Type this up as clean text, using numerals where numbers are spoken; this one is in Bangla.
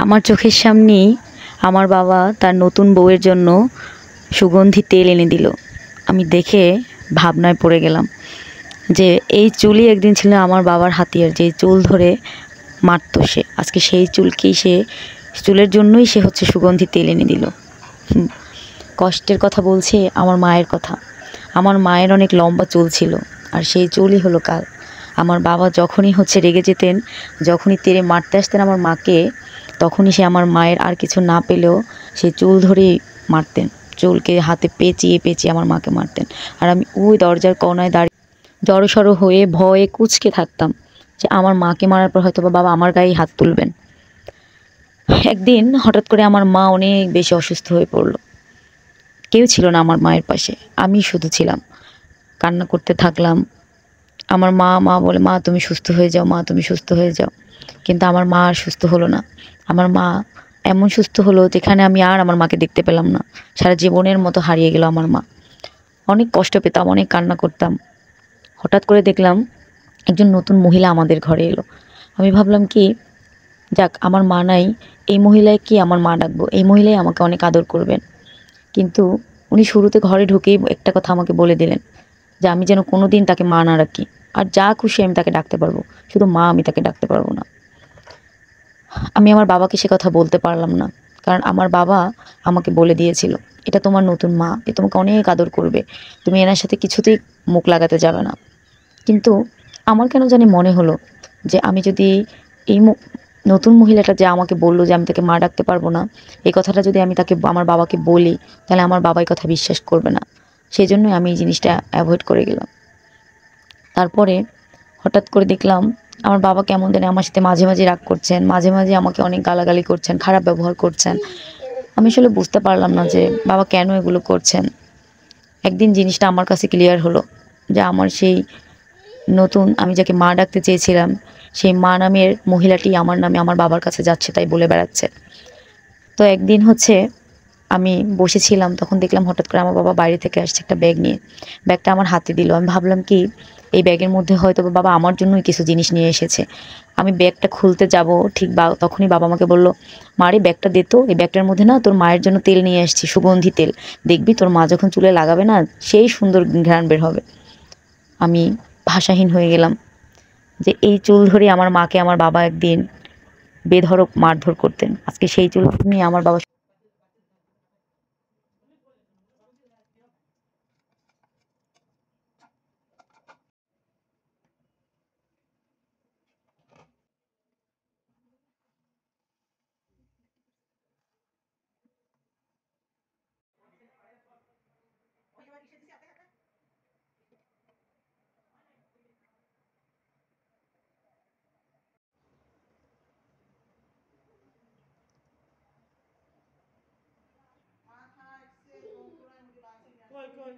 আমার চোখের সামনেই আমার বাবা তার নতুন বউয়ের জন্য সুগন্ধি তেল এনে দিল। আমি দেখে ভাবনায় পড়ে গেলাম যে এই চুলই একদিন ছিল আমার বাবার হাতিয়ার, যে চুল ধরে মারতো সে, আজকে সেই চুলকেই চুলের জন্যই সে হচ্ছে সুগন্ধি তেল এনে দিল। কষ্টের কথা বলছে আমার মায়ের কথা। আমার মায়ের অনেক লম্বা চুল ছিল, আর সেই চুলই হলো কাল। আমার বাবা যখনই হচ্ছে রেগে যেতেন, যখনই তেড়ে মারতে আসতেন আমার মাকে, তখনই সে আমার মায়ের আর কিছু না পেলেও সেই চুল ধরেই মারতেন। চুলকে হাতে পেঁচিয়ে পেঁচিয়ে আমার মাকে মারতেন। আর আমি ওই দরজার কোনায় দাঁড়িয়ে জড়সড় হয়ে ভয়ে কুঁচকে থাকতাম যে আমার মাকে মারার পর হয়তো বাবা আমার গায়ে হাত তুলবেন। একদিন হঠাৎ করে আমার মা অনেক বেশি অসুস্থ হয়ে পড়লো। কেউ ছিল না আমার মায়ের পাশে, আমি শুধু ছিলাম। কান্না করতে থাকলাম। আমার মা মা বলে, মা তুমি সুস্থ হয়ে যাও, মা তুমি সুস্থ হয়ে যাও। কিন্তু আমার মা আর সুস্থ হলো না। আমার মা এমন সুস্থ হলো যেখানে আমি আর আমার মাকে দেখতে পেলাম না। সারা জীবনের মতো হারিয়ে গেল আমার মা। অনেক কষ্ট পেতাম, অনেক কান্না করতাম। হঠাৎ করে দেখলাম একজন নতুন মহিলা আমাদের ঘরে এলো। আমি ভাবলাম কি, যাক আমার মা নাই, এই মহিলায় কি আমার মা ডাকবো, এই মহিলাই আমাকে অনেক আদর করবেন। কিন্তু উনি শুরুতে ঘরে ঢুকেই একটা কথা আমাকে বলে দিলেন যে আমি যেন কোনো দিন তাকে মা না রাখি, আর যা খুশি আমি তাকে ডাকতে পারবো, শুধু মা আমি তাকে ডাকতে পারবো না। আমি আমার বাবাকে সে কথা বলতে পারলাম না, কারণ আমার বাবা আমাকে বলে দিয়েছিল এটা তোমার নতুন মা, এ তোমাকে অনেক আদর করবে, তুমি এনার সাথে কিছুতেই মুখ লাগাতে যাবে না। কিন্তু আমার কেন জানি মনে হলো যে আমি যদি এই নতুন মহিলাটা যে আমাকে বললো যে আমি তাকে মা ডাকতে পারবো না, এই কথাটা যদি আমি তাকে আমার বাবাকে বলি, তাহলে আমার বাবা এই কথা বিশ্বাস করবে না। সেই জন্যই আমি এই জিনিসটা অ্যাভয়েড করে গেলাম। তারপরে হঠাৎ করে দেখলাম আমার বাবা কেমন জানি আমার সাথে মাঝে মাঝে রাগ করছেন, মাঝে মাঝে আমাকে অনেক গালাগালি করছেন, খারাপ ব্যবহার করছেন। আমি আসলে বুঝতে পারলাম না যে বাবা কেন এগুলো করছেন। একদিন জিনিসটা আমার কাছে ক্লিয়ার হলো যে আমার সেই নতুন আমি যাকে মা ডাকতে চেয়েছিলাম, সেই মা নামের মহিলাটি আমার নামে আমার বাবার কাছে যাচ্ছে তাই বলে বেড়াচ্ছে। তো একদিন হচ্ছে আমি বসেছিলাম, তখন দেখলাম হঠাৎ করে আমার বাবা বাইরে থেকে আসছে একটা ব্যাগ নিয়ে। ব্যাগটা আমার হাতে দিল। আমি ভাবলাম কি, এই ব্যাগের মধ্যে হয়তো বাবা আমার জন্যই কিছু জিনিস নিয়ে এসেছে। আমি ব্যাগটা খুলতে যাব ঠিক তখনই বাবা আমাকে বলল, মারে ব্যাগটা দে তো, এই ব্যাগটার মধ্যে না তোর মায়ের জন্য তেল নিয়ে এসেছি, সুগন্ধি তেল। দেখবি তোর মা যখন চুলে লাগাবে না, সেই সুন্দর ঘ্রাণ বের হবে। আমি ভাষাহীন হয়ে গেলাম যে এই চুল ধরে আমার মাকে আমার বাবা একদিন বেধড়ক মারধর করতেন, আজকে সেই চুল নিয়ে আমার বাবা। কই কই